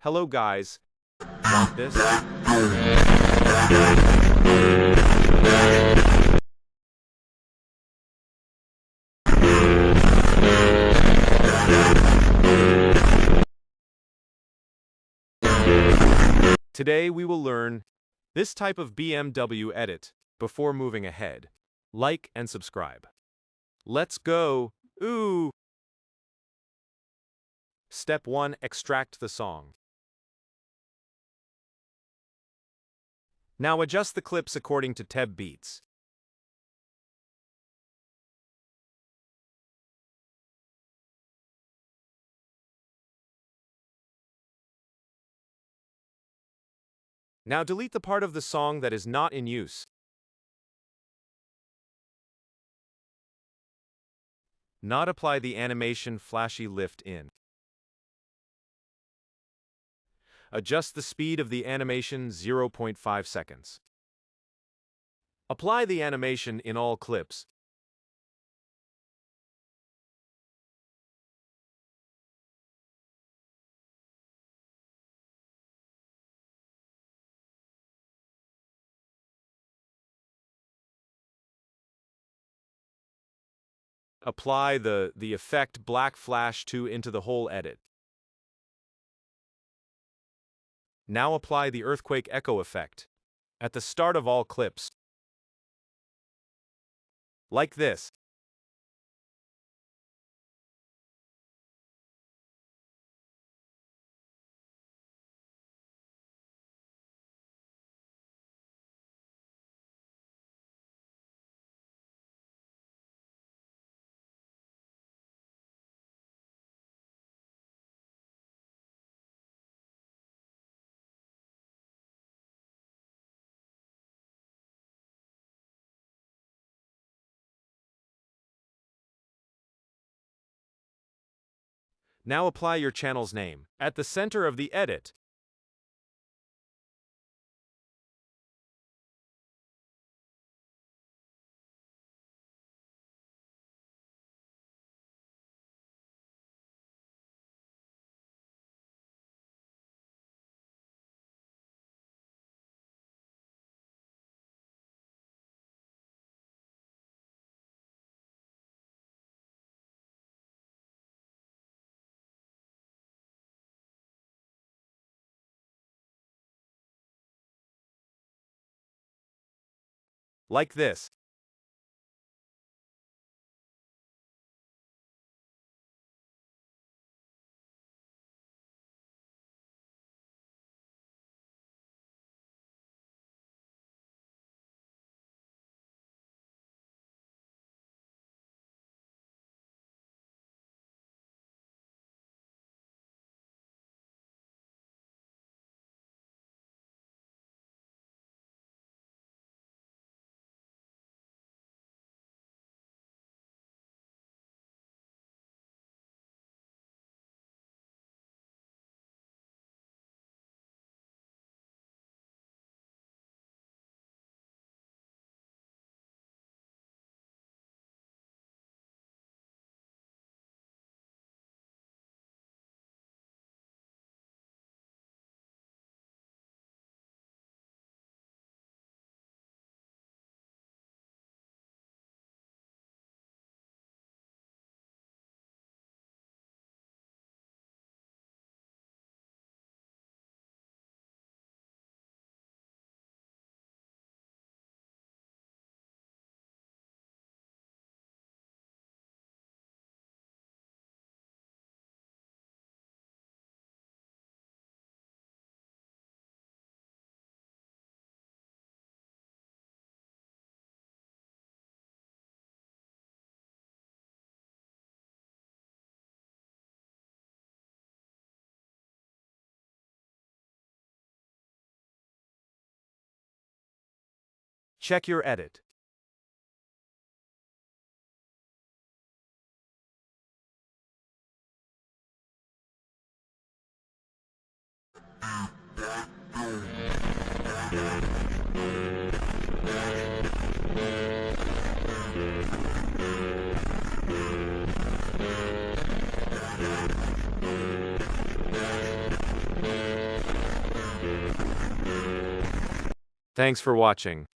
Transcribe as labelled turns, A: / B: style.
A: Hello guys, want this? Today we will learn this type of BMW edit. Before moving ahead, like and subscribe. Let's go! Ooh! Step 1. Extract the song. Now adjust the clips according to TEB beats. Now delete the part of the song that is not in use. Not apply the animation flashy lift in. Adjust the speed of the animation 0.5 seconds. Apply the animation in all clips. Apply the effect black flash 2 into the whole edit. Now apply the earthquake echo effect at the start of all clips. Like this. Now apply your channel's name at the center of the edit. Like this. Check your edit. Thanks for watching.